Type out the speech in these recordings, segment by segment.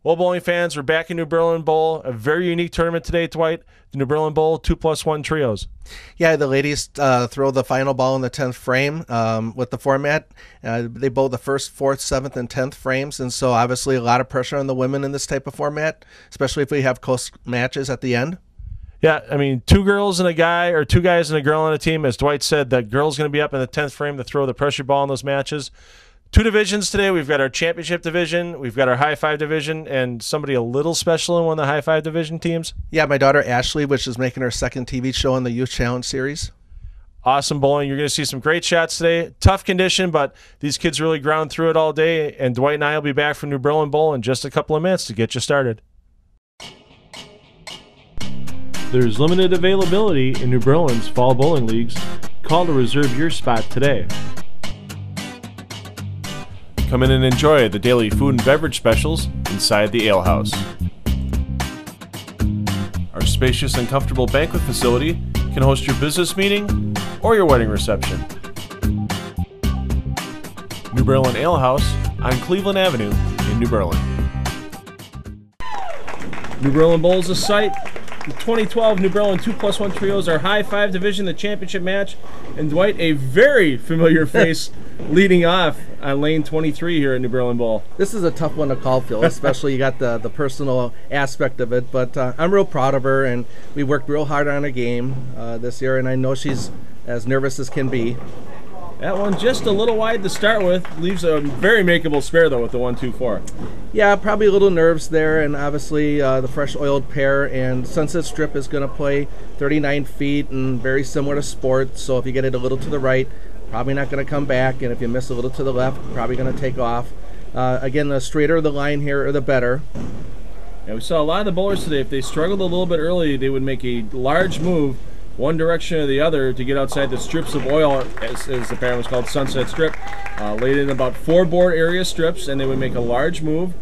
Well, bowling fans, we're back in New Berlin Bowl. A very unique tournament today, Dwight. The New Berlin Bowl 2+1 trios. Yeah, the ladies throw the final ball in the 10th frame with the format. They bowl the 1st, 4th, 7th, and 10th frames, and so obviously a lot of pressure on the women in this type of format, especially if we have close matches at the end. Yeah, I mean, 2 girls and a guy, or 2 guys and a girl on a team. As Dwight said, that girl's going to be up in the 10th frame to throw the pressure ball in those matches. 2 divisions today. We've got our championship division, we've got our high five division, and somebody a little special in one of the high five division teams. Yeah, my daughter Ashley, which is making her 2nd TV show in the Youth Challenge series. Awesome bowling. You're going to see some great shots today. Tough condition, but these kids really ground through it all day, and Dwight and I will be back from New Berlin Bowl in just a couple of minutes to get you started. There's limited availability in New Berlin's fall bowling leagues. Call to reserve your spot today. Come in and enjoy the daily food and beverage specials inside the Ale House. Our spacious and comfortable banquet facility can host your business meeting or your wedding reception. New Berlin Ale House on Cleveland Avenue in New Berlin. New Berlin Bowl is a site. The 2012 New Berlin 2+1 trios, our high five division, the championship match, and Dwight, a very familiar face leading off on lane 23 here at New Berlin Bowl. This is a tough one to call, Phil, especially you got the personal aspect of it, but I'm real proud of her, and we worked real hard on a game this year, and I know she's as nervous as can be. That one just a little wide to start with. Leaves a very makeable spare, though, with the 1-2-4. Yeah, probably a little nerves there, and obviously the fresh oiled pair, and Sunset Strip is going to play 39 feet and very similar to Sport, so if you get it a little to the right, probably not going to come back, and if you miss a little to the left, probably going to take off. Again, the straighter the line here, the better. And we saw a lot of the bowlers today. If they struggled a little bit early, they would make a large move one direction or the other to get outside the strips of oil, as the pattern was called, Sunset Strip. Laid in about 4 board area strips, and they would make a large move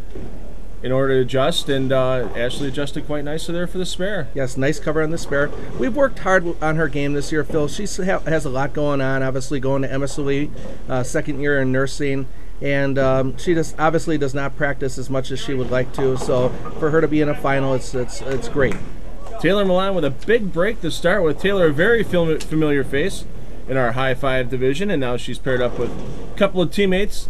in order to adjust, and Ashley adjusted quite nicely there for the spare. Yes, nice cover on the spare. We've worked hard on her game this year, Phil. She has a lot going on, obviously going to MSLE, 2nd year in nursing, and she just obviously does not practice as much as she would like to, so for her to be in a final, it's great. Taylor Melahn with a big break to start with. Taylor, a very familiar face in our high five division, and now she's paired up with a couple of teammates.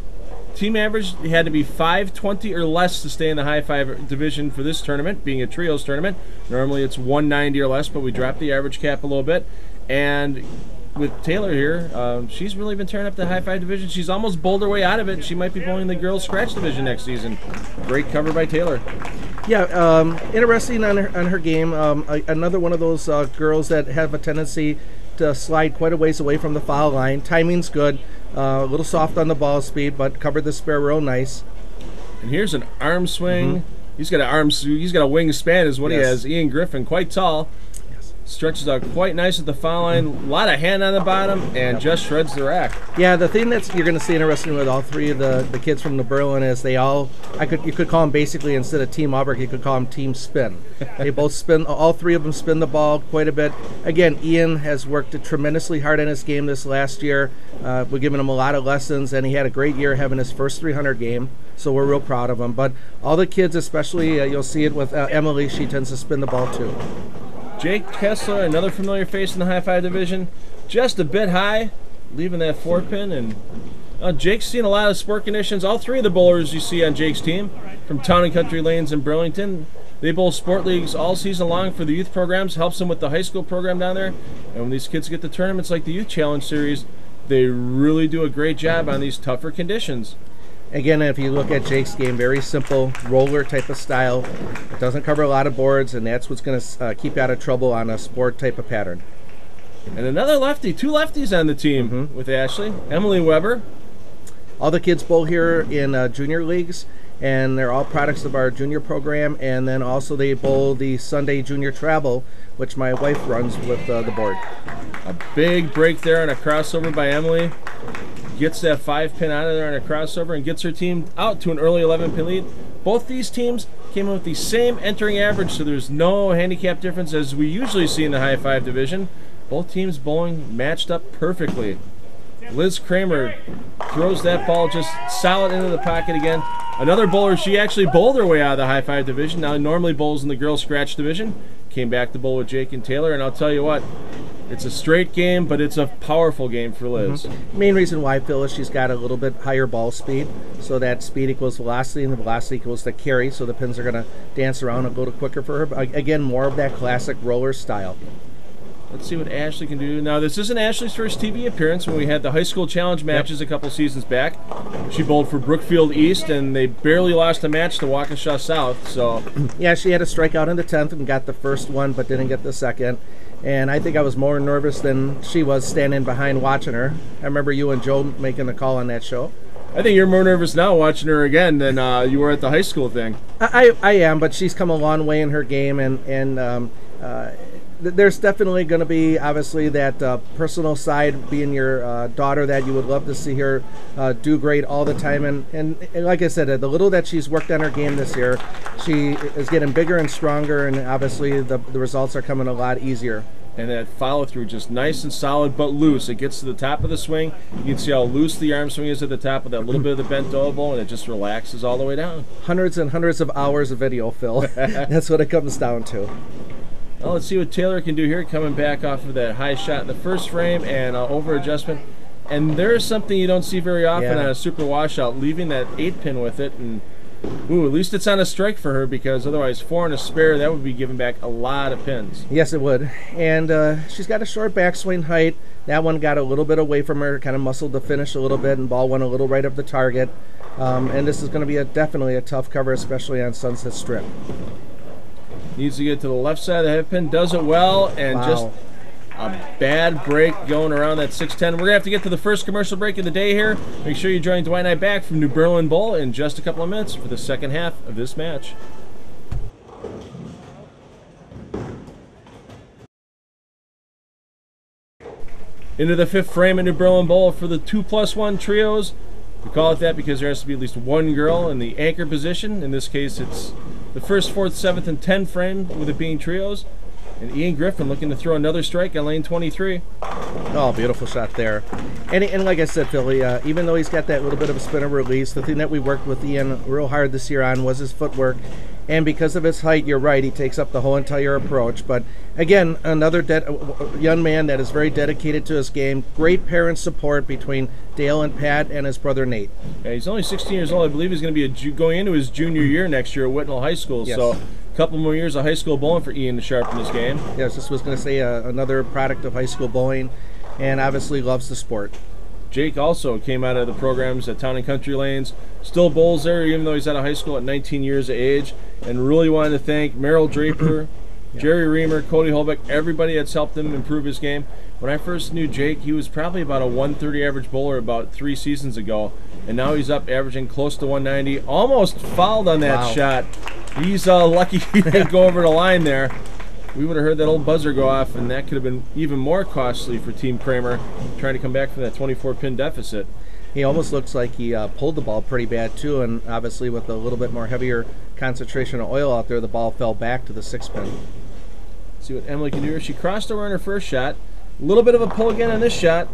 Team average had to be 520 or less to stay in the high five division for this tournament, being a trios tournament. Normally it's 190 or less, but we dropped the average cap a little bit. And with Taylor here, she's really been tearing up the high five division. She's almost bowled her way out of it. She might be bowling the girls scratch division next season. Great cover by Taylor. Yeah, interesting on her game. Another one of those girls that have a tendency to slide quite a ways away from the foul line. Timing's good, a little soft on the ball speed, but covered the spare real nice. And here's an arm swing. He's got a wingspan is what he has. Ian Griffin, quite tall. Stretches out quite nice at the foul line. A lot of hand on the bottom, and just shreds the rack. Yeah, the thing that you're going to see interesting with all 3 of the kids from New Berlin is they all, you could call them basically, instead of Team Albrecht, you could call them Team Spin. They both spin, all 3 of them spin the ball quite a bit. Again, Ian has worked tremendously hard on his game this last year. We're giving him a lot of lessons, and he had a great year having his first 300 game, so we're real proud of him. But all the kids, especially, you'll see it with Emily, she tends to spin the ball too. Jake Kessler, another familiar face in the high five division, just a bit high, leaving that 4-pin. And Jake's seen a lot of sport conditions. All 3 of the bowlers you see on Jake's team from Town and Country Lanes in Burlington, they bowl sport leagues all season long for the youth programs, helps them with the high school program down there. And when these kids get to tournaments like the Youth Challenge Series, they really do a great job on these tougher conditions. Again, if you look at Jake's game, very simple roller type of style. It doesn't cover a lot of boards, and that's what's going to keep you out of trouble on a sport type of pattern. And another lefty, 2 lefties on the team with Ashley. Emily Weber. All the kids bowl here in junior leagues, and they're all products of our junior program, and then also they bowl the Sunday Junior Travel, which my wife runs with the board. A big break there on a crossover by Emily. Gets that 5-pin out of there on a crossover and gets her team out to an early 11-pin lead. Both these teams came in with the same entering average, so there's no handicap difference as we usually see in the high 5 division. Both teams bowling matched up perfectly. Liz Kramer throws that ball just solid into the pocket again. Another bowler, she actually bowled her way out of the high 5 division. Now normally bowls in the girls scratch division. Came back to bowl with Jake and Taylor, and I'll tell you what, it's a straight game, but it's a powerful game for Liz. Main reason why, Phil, is she's got a little bit higher ball speed, so that speed equals velocity, and the velocity equals the carry, so the pins are going to dance around and go to quicker for her. But again, more of that classic roller style. Let's see what Ashley can do. Now, this isn't Ashley's first TV appearance. When we had the high school challenge matches a couple seasons back, she bowled for Brookfield East, and they barely lost a match to Waukesha South. So, yeah, she had a strikeout in the 10th and got the first one, but didn't get the second. And I think I was more nervous than she was standing behind watching her. I remember you and Joe making the call on that show. I think you're more nervous now watching her again than you were at the high school thing. I am, but she's come a long way in her game, and there's definitely going to be, obviously, that personal side, being your daughter, that you would love to see her do great all the time. And like I said, the little that she's worked on her game this year, she is getting bigger and stronger, and obviously the results are coming a lot easier. And that follow-through just nice and solid, but loose. It gets to the top of the swing. You can see how loose the arm swing is at the top with that little bit of the bent elbow, and it just relaxes all the way down. Hundreds and hundreds of hours of video, Phil. That's what it comes down to. Well, let's see what Taylor can do here, coming back off of that high shot in the first frame and over adjustment. And there's something you don't see very often on a super washout, leaving that 8-pin with it. And ooh, at least it's on a strike for her, because otherwise 4 and a spare, that would be giving back a lot of pins. Yes, it would. And she's got a short backswing height. That one got a little bit away from her, kind of muscled the finish a little bit, and ball went a little right of the target. And this is going to be definitely a tough cover, especially on Sunset Strip. Needs to get to the left side of the head pin, does it well, and just a bad break going around that 6-10. We're going to have to get to the first commercial break of the day here. Make sure you join Dwight and I back from New Berlin Bowl in just a couple of minutes for the second half of this match. Into the 5th frame at New Berlin Bowl for the 2+1 trios. We call it that because there has to be at least one girl in the anchor position. In this case, it's the 1st, 4th, 7th, and 10th frame, with it being trios. And Ian Griffin looking to throw another strike on lane 23. Oh, beautiful shot there. And like I said, Philly, even though he's got that little bit of a spinner release, the thing that we worked with Ian real hard this year on was his footwork. And because of his height, you're right, he takes up the whole entire approach. But again, another young man that is very dedicated to his game. Great parent support between Dale and Pat and his brother Nate. Yeah, he's only 16 years old. I believe he's going to be going into his junior year next year at Whitnall High School. Yes. So a couple more years of high school bowling for Ian to sharpen his game. Yes, this was going to say another product of high school bowling, and obviously loves the sport. Jake also came out of the programs at Town and Country Lanes. Still bowls there, even though he's out of high school at 19 years of age. And really wanted to thank Merrill Draper, Jerry Reamer, Cody Holbeck, everybody that's helped him improve his game. When I first knew Jake, he was probably about a 130 average bowler about 3 seasons ago. And now he's up averaging close to 190. Almost fouled on that shot. He's lucky he didn't go over the line there. We would have heard that old buzzer go off, and that could have been even more costly for Team Kramer, trying to come back from that 24-pin deficit. He almost looks like he pulled the ball pretty bad too, and obviously with a little bit more heavier concentration of oil out there, the ball fell back to the 6-pin. See what Emily can do here. She crossed over on her first shot. A little bit of a pull again on this shot,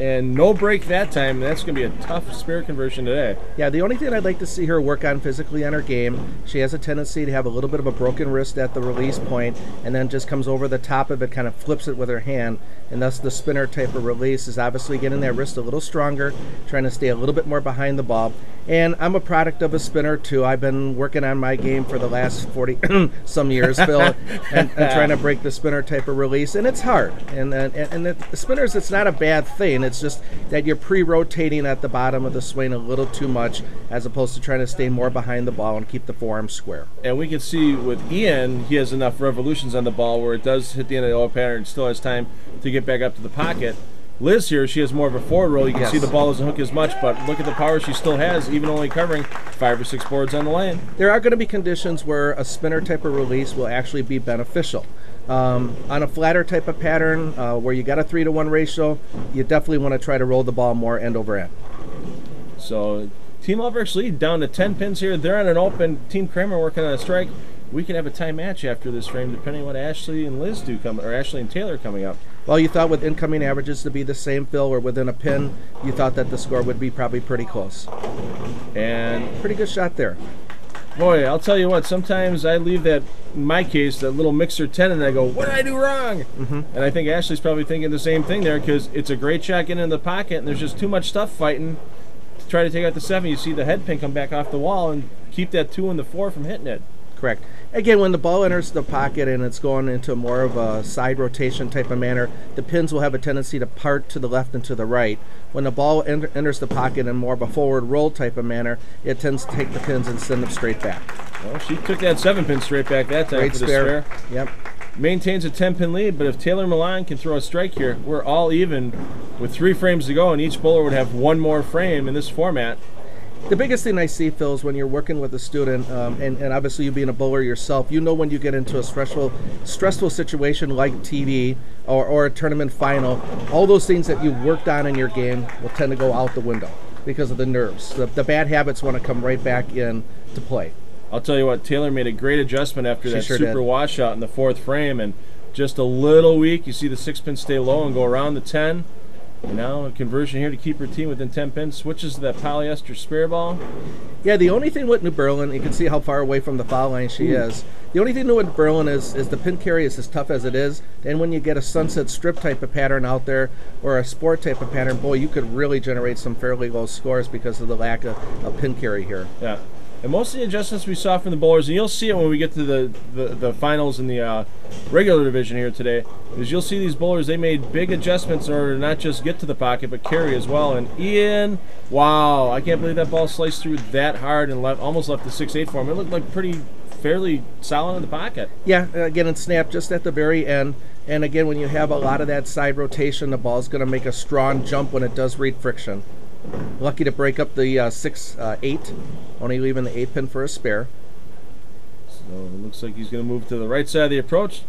and no break that time. That's going to be a tough spare conversion today. Yeah, the only thing I'd like to see her work on physically on her game, she has a tendency to have a little bit of a broken wrist at the release point, and then just comes over the top of it, kind of flips it with her hand, and thus the spinner type of release is obviously getting that wrist a little stronger, trying to stay a little bit more behind the ball. And I'm a product of a spinner too. I've been working on my game for the last 40 some years, Phil, and trying to break the spinner type of release, and it's hard. And the spinners, it's not a bad thing. It's just that you're pre-rotating at the bottom of the swing a little too much, as opposed to trying to stay more behind the ball and keep the forearm square. And we can see with Ian, he has enough revolutions on the ball where it does hit the end of the oil pattern and still has time to get back up to the pocket. Liz here, she has more of a forward roll. You can Yes. see the ball doesn't hook as much, but look at the power she still has, even only covering 5 or 6 boards on the lane. There are going to be conditions where a spinner type of release will actually be beneficial. On a flatter type of pattern where you got a 3-to-1 ratio, you definitely want to try to roll the ball more end over end. So Team Albrecht's lead down to 10 pins here. They're on an open. Team Kramer working on a strike. We could have a tie match after this frame, depending on what Ashley and Liz do or Ashley and Taylor coming up. Well, you thought with incoming averages to be the same, Phil, or within a pin, you thought that the score would be probably pretty close. And Pretty good shot there. boy, I'll tell you what, sometimes I leave that, in my case, that little mixer 10 and I go, what did I do wrong? And I think Ashley's probably thinking the same thing there, because it's a great shot getting in the pocket and there's just too much stuff fighting to try to take out the 7. You see the head pin come back off the wall and keep that 2 and the 4 from hitting it. Correct. Again, when the ball enters the pocket and it's going into more of a side rotation type of manner, the pins will have a tendency to part to the left and to the right. When the ball enters the pocket in more of a forward roll type of manner, it tends to take the pins and send them straight back. Well, she took that 7-pin straight back that time. Great for the spare. spare. Yep. Maintains a 10-pin lead, but if Taylor Melahn can throw a strike here, we're all even with 3 frames to go, and each bowler would have 1 more frame in this format. The biggest thing I see, Phil, is when you're working with a student, and obviously you being a bowler yourself, you know when you get into a stressful situation like TV or a tournament final, all those things that you worked on in your game will tend to go out the window because of the nerves. The bad habits want to come right back in to play. I'll tell you what, Taylor made a great adjustment after that sure super did. washout in the 4th frame, and just a little weak. You see the 6-pin stay low and go around the 10. And now a conversion here to keep her team within 10 pins. Switches to that polyester spare ball. Yeah, the only thing with New Berlin, you can see how far away from the foul line she is. The only thing with Berlin is the pin carry is as tough as it is. And when you get a sunset strip type of pattern out there or a sport type of pattern, boy, you could really generate some fairly low scores because of the lack of pin carry here. Yeah. And most of the adjustments we saw from the bowlers, and you'll see it when we get to the finals in the regular division here today, is you'll see these bowlers, they made big adjustments in order to not just get to the pocket, but carry as well. And Ian, wow, I can't believe that ball sliced through that hard and almost left the 6-8 for him. It looked like fairly solid in the pocket. Yeah, again, it snapped just at the very end. And again, when you have a lot of that side rotation, the ball's going to make a strong jump when it does read friction. Lucky to break up the 6-8, only leaving the 8-pin for a spare. So it looks like he's going to move to the right side of the approach,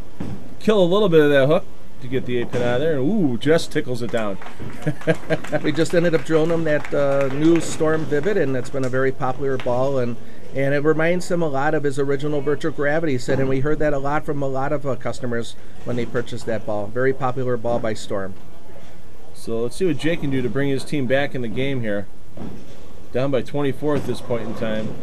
kill a little bit of that hook to get the 8-pin out of there, and ooh, just tickles it down. We just ended up drilling him that new Storm Vivid, and that's been a very popular ball, and it reminds him a lot of his original Virtual Gravity set, and we heard that a lot from a lot of customers when they purchased that ball. Very popular ball by Storm. So let's see what Jake can do to bring his team back in the game here. Down by 24 at this point in time.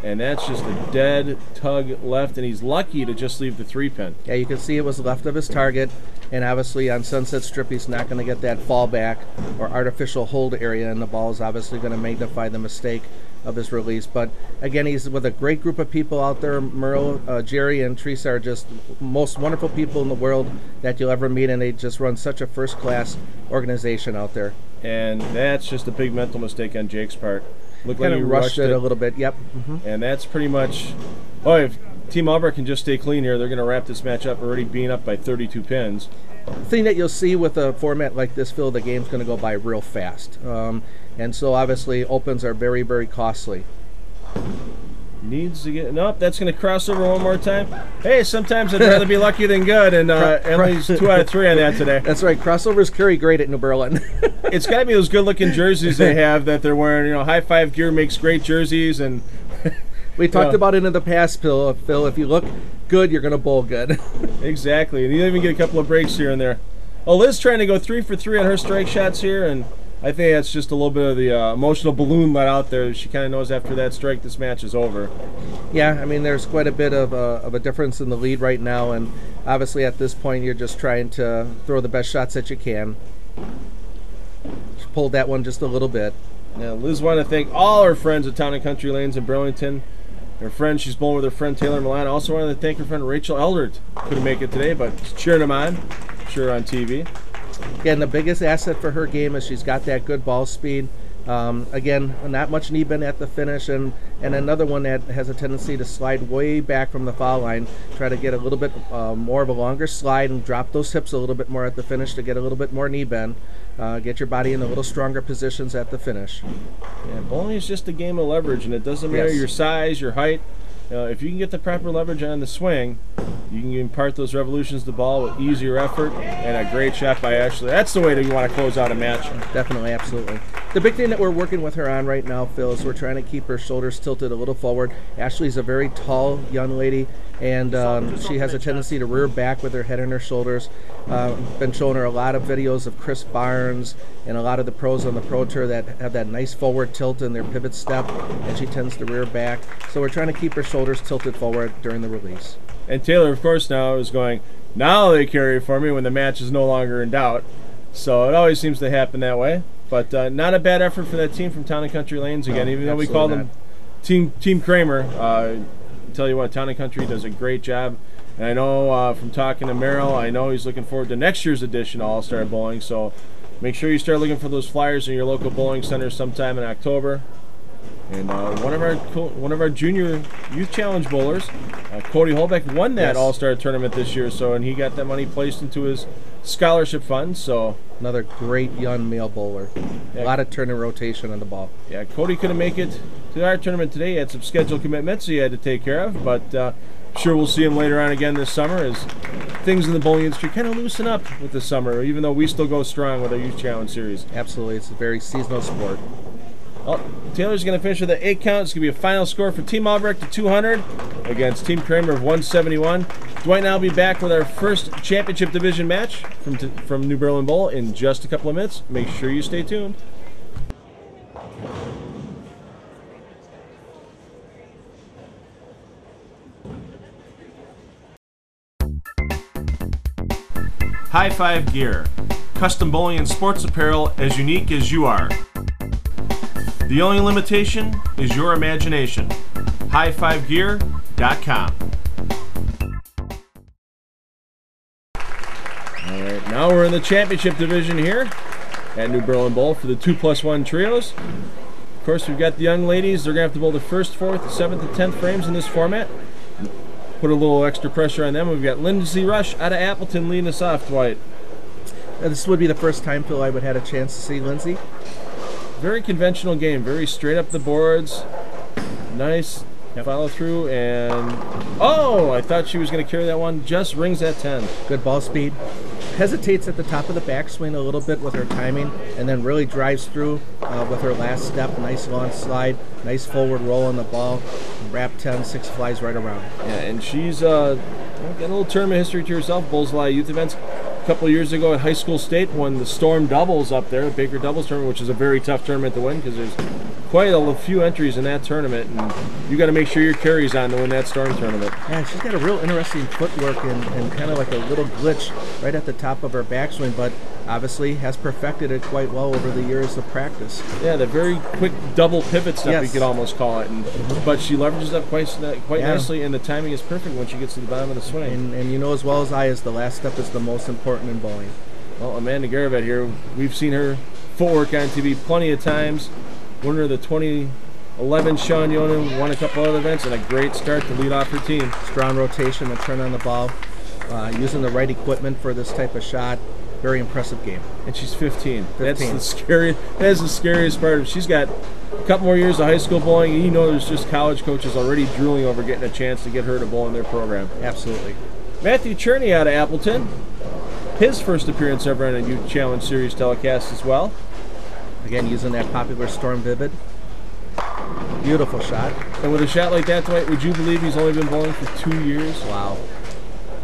And that's just a dead tug left, and he's lucky to just leave the 3-pin. Yeah, you can see it was left of his target, and obviously on Sunset Strip he's not going to get that fallback or artificial hold area, and the ball is obviously going to magnify the mistake of his release. But again, he's with a great group of people out there. Merle, Jerry, and Teresa are just most wonderful people in the world that you'll ever meet, and they just run such a first-class organization out there. And that's just a big mental mistake on Jake's part. Looked Kind like of he rushed it a little bit. Yep. And that's pretty much, oh, if Team Albrecht can just stay clean here, they're going to wrap this match up already being up by 32 pins. The thing that you'll see with a format like this, Phil, the game's going to go by real fast. And so obviously opens are very, very costly. Needs to get, nope, that's going to cross over one more time. Hey, sometimes I'd rather be lucky than good, and Emily's 2 out of 3 on that today. That's right, crossovers carry great at New Berlin. It's got to be those good-looking jerseys they have that they're wearing. You know, High Five Gear makes great jerseys, and We talked about it in the past, Phil. If you look good, you're going to bowl good. Exactly, and you even get a couple of breaks here and there. Oh, Liz trying to go 3 for 3 on her strike shots here, and I think that's just a little bit of the emotional balloon let out there. She kind of knows after that strike this match is over. Yeah, I mean, there's quite a bit of a difference in the lead right now, and obviously at this point you're just trying to throw the best shots that you can. She pulled that one just a little bit. Yeah, Liz wanted to thank all her friends at Town and Country Lanes in Burlington. Her friend, she's bowling with her friend Taylor Melahn. Also wanted to thank her friend Rachel Eldert. Couldn't make it today, but cheering them on. Sure, on TV. Again, the biggest asset for her game is she's got that good ball speed. Again, not much knee bend at the finish, and another one that has a tendency to slide way back from the foul line. Try to get a little bit more of a longer slide and drop those hips a little bit more at the finish to get a little bit more knee bend. Get your body in a little stronger positions at the finish. Yeah, bowling is just a game of leverage, and it doesn't matter your size, your height. If you can get the proper leverage on the swing, you can impart those revolutions to the ball with easier effort and a great shot by Ashley. That's the way that you want to close out a match. Definitely, absolutely. The big thing that we're working with her on right now, Phil, is we're trying to keep her shoulders tilted a little forward. Ashley's a very tall young lady, and she has a tendency to rear back with her head on her shoulders. Been showing her a lot of videos of Chris Barnes and a lot of the pros on the Pro Tour that have that nice forward tilt in their pivot step, and she tends to rear back. So we're trying to keep her shoulders tilted forward during the release. And Taylor, of course, now is going, now they carry for me when the match is no longer in doubt. So it always seems to happen that way. But not a bad effort for that team from Town and Country Lanes again, even though we call them Team Kramer. Tell you what, Town and Country does a great job. And I know from talking to Merrill, I know he's looking forward to next year's edition of All-Star Bowling. So make sure you start looking for those flyers in your local bowling center sometime in October. And one of our junior youth challenge bowlers, Cody Holbeck, won that All-Star tournament this year. So and he got that money placed into his scholarship fund. So another great young male bowler. A lot of turn and rotation on the ball. Yeah, Cody couldn't make it to our tournament today. He had some scheduled commitments he had to take care of, but I'm sure we'll see him later on again this summer as things in the bowling industry kind of loosen up with the summer, even though we still go strong with our Youth Challenge Series. Absolutely. It's a very seasonal sport. Well, Taylor's going to finish with an 8 count. It's going to be a final score for Team Albrecht of 200 against Team Kramer of 171. Dwight and I will be back with our first championship division match from New Berlin Bowl in just a couple of minutes. Make sure you stay tuned. High Five Gear. Custom bowling and sports apparel as unique as you are. The only limitation is your imagination. HighFiveGear.com. Alright, now we're in the championship division here at New Berlin Bowl for the 2+1 trios. Of course, we've got the young ladies. They're going to have to bowl the 1st, 4th, 7th, and 10th frames in this format. Put a little extra pressure on them. We've got Lindsay Rusch out of Appleton leading us off, Dwight. This would be the first time, Phil, I would have had a chance to see Lindsay. Very conventional game, very straight up the boards. Nice follow through, and oh, I thought she was going to carry that one. Just rings at 10. Good ball speed. Hesitates at the top of the backswing a little bit with her timing, and then really drives through with her last step. Nice long slide, nice forward roll on the ball. Wrap 10, 6 flies right around. Yeah, and she's got a little tournament history to herself. Bowls a lot of youth events. A couple of years ago at High School State won the Storm Doubles up there, the Baker Doubles tournament, which is a very tough tournament to win because there's quite a few entries in that tournament, and you got to make sure your carry's on to win that Storm tournament. Yeah, she's got a real interesting footwork and kind of like a little glitch right at the top of her backswing, but obviously has perfected it quite well over the years of practice. Yeah, the very quick double pivot stuff, you could almost call it, but she leverages that quite nicely, and the timing is perfect when she gets to the bottom of the swing. And you know as well as I, the last step is the most important in bowling. Well, Amanda Garavet here, we've seen her footwork on TV plenty of times. Winner of the 2011 Sean Yonan, won a couple other events, and a great start to lead off her team. Strong rotation and turn on the ball, using the right equipment for this type of shot. Very impressive game. And she's 15. That's the scary. That is the scariest part. She's got a couple more years of high school bowling, and you know there's just college coaches already drooling over getting a chance to get her to bowl in their program. Absolutely. Matthew Cherney out of Appleton. His first appearance ever on a Youth Challenge Series telecast as well. Again, using that popular Storm Vivid. Beautiful shot. And with a shot like that, Dwight, would you believe he's only been bowling for 2 years? Wow.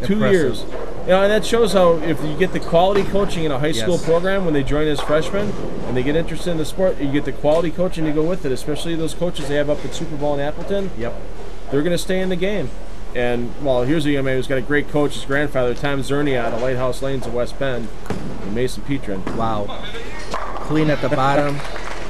2 years. You know, and that shows how if you get the quality coaching in a high school program when they join as freshmen and they get interested in the sport, you get the quality coaching to go with it, especially those coaches they have up at Super Bowl in Appleton. Yep. They're going to stay in the game. And, well, here's a young man who's got a great coach, his grandfather, Tom Zerny, out of Lighthouse Lanes in West Bend, and Mason Petrin. Wow. Clean at the bottom,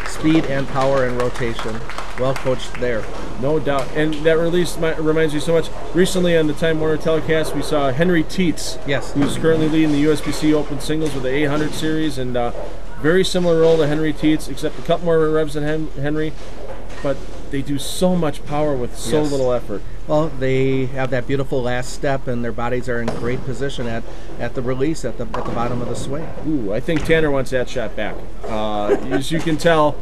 speed and power and rotation. Well coached there. No doubt. And that release reminds me so much. Recently on the Time Warner telecast, we saw Henry Teets, who's currently leading the USBC Open Singles with the 800 series, and Very similar roll to Henry Teets, except a couple more revs than Henry, but they do so much power with so little effort. Well, they have that beautiful last step, and their bodies are in great position at the release, at the bottom of the swing. Ooh, I think Tanner wants that shot back. As you can tell,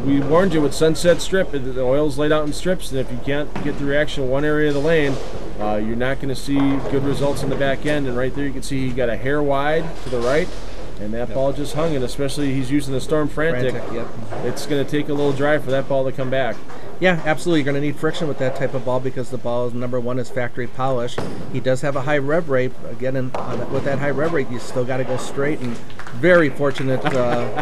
we warned you with Sunset Strip. The oil's laid out in strips, and if you can't get the reaction in one area of the lane, you're not going to see good results in the back end. And right there you can see he got a hair wide to the right, and that ball just hung, and especially he's using the Storm Frantic. It's going to take a little drive for that ball to come back. Yeah, absolutely. You're going to need friction with that type of ball because the ball, number one, is factory polished. He does have a high rev rate. Again, with that high rev rate, you still got to go straight, and very fortunate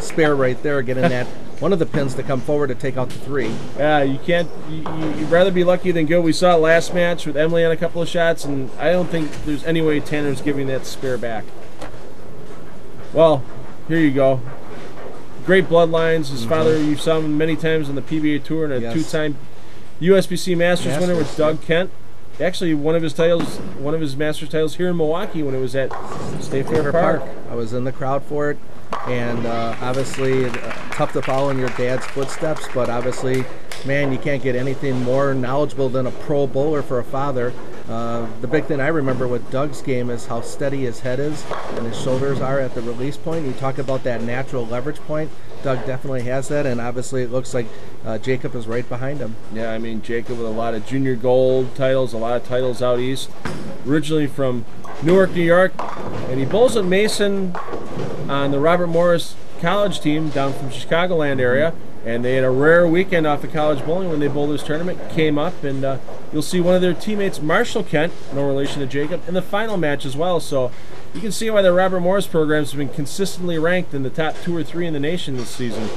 spare right there, getting that one of the pins to come forward to take out the 3. Yeah, you can't. You'd rather be lucky than good. We saw it last match with Emily on a couple of shots, and I don't think there's any way Tanner's giving that spare back. Well, here you go. Great bloodlines. His father, you saw him many times on the PBA Tour, and a 2-time USBC Masters winner with Doug Kent. Actually, one of his Masters titles here in Milwaukee when it was at State Fair Park. I was in the crowd for it, and obviously tough to follow in your dad's footsteps, but obviously, man, you can't get anything more knowledgeable than a pro bowler for a father. The big thing I remember with Doug's game is how steady his head is and his shoulders are at the release point. You talk about that natural leverage point. Doug definitely has that, and obviously it looks like Jacob is right behind him. Yeah, I mean, Jacob with a lot of junior gold titles, a lot of titles out east. Originally from Newark, New York, and he bowls at Mason on the Robert Morris college team down from Chicagoland area. And they had a rare weekend off of college bowling when they bowled this tournament, came up, and you'll see one of their teammates, Marshall Kent, no relation to Jacob, in the final match as well. So you can see why the Robert Morris programs have been consistently ranked in the top 2 or 3 in the nation this season.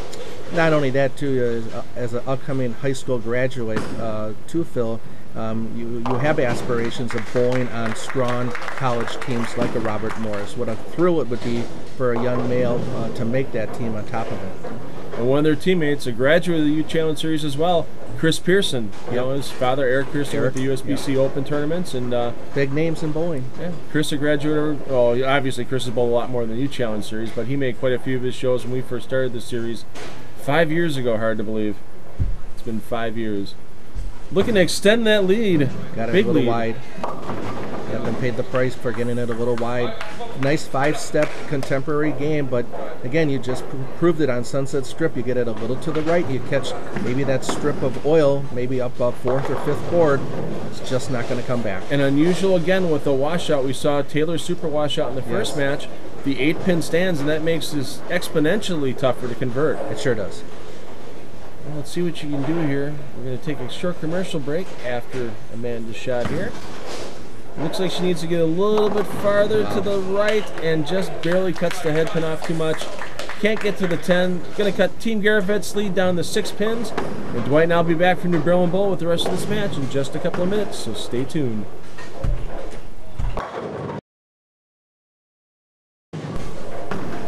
Not only that, too, as an upcoming high school graduate, too, Phil, you have aspirations of bowling on strong college teams like a Robert Morris. What a thrill it would be for a young male to make that team on top of it. And one of their teammates, a graduate of the U Challenge Series as well, Chris Pearson. You know, his father, Eric Pearson, with the USBC Open tournaments. And big names in bowling. Yeah, Chris, a graduate. Well, obviously Chris has bowled a lot more than the U Challenge Series, but he made quite a few of his shows when we first started the series 5 years ago. Hard to believe. It's been 5 years. Looking to extend that lead. Got it Big a little lead. wide. Yep, and paid the price for getting it a little wide. Nice 5-step contemporary game, but again, you just proved it on Sunset Strip. You get it a little to the right, you catch maybe that strip of oil, maybe up 4th or 5th board. It's just not going to come back. And unusual again with the washout. We saw Taylor super washout in the first match. The 8-pin stands, and that makes this exponentially tougher to convert. It sure does. Well, let's see what you can do here. We're going to take a short commercial break after Amanda's shot here. Looks like she needs to get a little bit farther to the right and just barely cuts the head pin off too much. Can't get to the 10. Going to cut Team Garavet's lead down to 6 pins. And Dwight and I will be back from New Berlin Bowl with the rest of this match in just a couple of minutes, so stay tuned.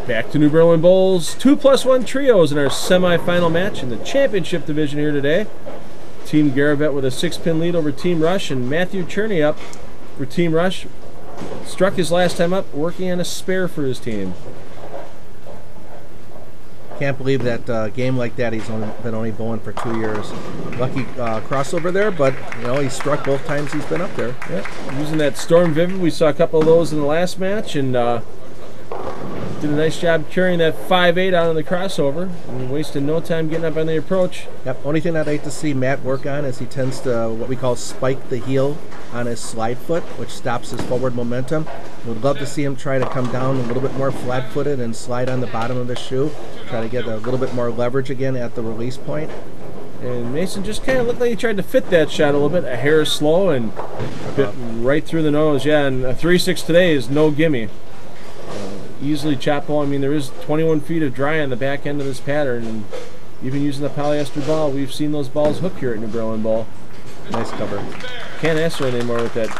Back to New Berlin Bowl's 2+1 trios in our semifinal match in the championship division here today. Team Garavet with a 6-pin lead over Team Rusch, and Matthew Cherney up for Team Rusch. Struck his last time up, working on a spare for his team. Can't believe that game like that. He's been only bowling for 2 years. Lucky crossover there, but you know, he struck both times he's been up there. Yeah, using that Storm Vivid. We saw a couple of those in the last match, and did a nice job carrying that 5-8 out on the crossover and wasted no time getting up on the approach. Yep. Only thing I'd like to see Matt work on is he tends to what we call spike the heel on his slide foot, which stops his forward momentum. Would love to see him try to come down a little bit more flat-footed and slide on the bottom of his shoe. Try to get a little bit more leverage again at the release point. And Mason just kind of looked like he tried to fit that shot a little bit. A hair slow and bit right through the nose. Yeah, and a 3-6 today is no gimme. Easily chop ball. I mean, there is 21 feet of dry on the back end of this pattern, and even using the polyester ball, we've seen those balls hook here at New Berlin Ball. Nice cover. Can't ask for anymore with that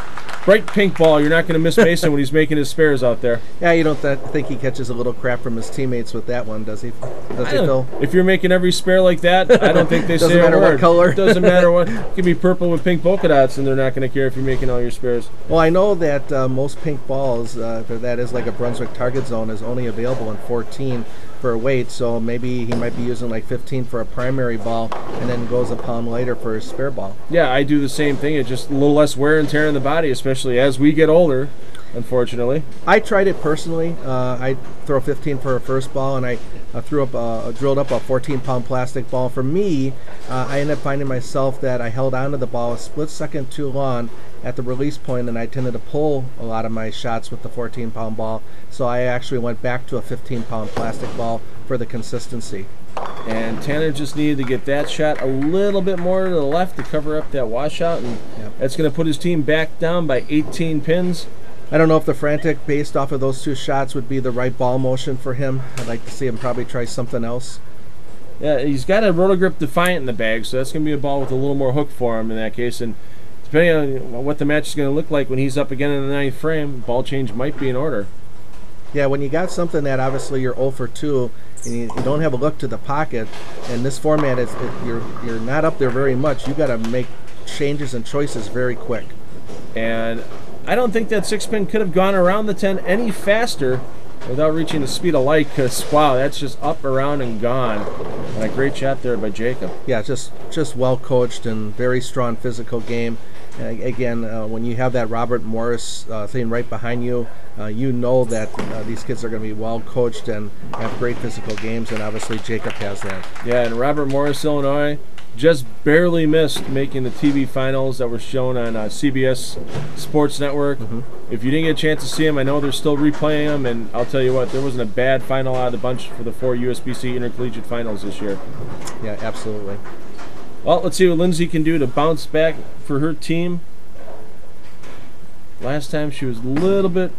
bright pink ball. You're not going to miss Mason when he's making his spares out there. Yeah, you don't think he catches a little crap from his teammates with that one, does he? Does he, Phil? If you're making every spare like that, I don't think they say a word. Doesn't matter what color. Doesn't matter what. It could be purple with pink polka dots, and they're not going to care if you're making all your spares. Well, I know that most pink balls, that is like a Brunswick target zone, is only available in 14. for weight, so maybe he might be using like 15 for a primary ball and then goes a pound lighter for his spare ball. Yeah, I do the same thing. It's just a little less wear and tear in the body, especially as we get older, unfortunately. I tried it personally. I throw 15 for a first ball, and I drilled up a 14-pound plastic ball. For me, I ended up finding myself that I held onto the ball a split second too long at the release point, and I tended to pull a lot of my shots with the 14-pound ball. So I actually went back to a 15-pound plastic ball for the consistency. And Tanner just needed to get that shot a little bit more to the left to cover up that washout, and that's going to put his team back down by 18 pins. I don't know if the frantic based off of those two shots would be the right ball motion for him. I'd like to see him probably try something else. Yeah, he's got a Rotogrip Defiant in the bag, so that's going to be a ball with a little more hook for him in that case. And depending on what the match is going to look like when he's up again in the 9th frame, ball change might be in order. Yeah, when you got something that obviously you're 0 for 2 and you don't have a look to the pocket, and this format is you're not up there very much, you got to make changes and choices very quick. And I don't think that 6-pin could have gone around the 10 any faster without reaching the speed of light, because, wow, that's just up, around, and gone. And a great shot there by Jacob. Yeah, just well coached and very strong physical game. Again, when you have that Robert Morris thing right behind you, you know that these kids are going to be well coached and have great physical games, and obviously Jacob has that. Yeah, and Robert Morris, Illinois, just barely missed making the TV finals that were shown on CBS Sports Network. If you didn't get a chance to see them, I know they're still replaying them, and I'll tell you what, there wasn't a bad final out of the bunch for the 4 USBC intercollegiate finals this year. Yeah, absolutely. Well, let's see what Lindsay can do to bounce back for her team. Last time she was a little bit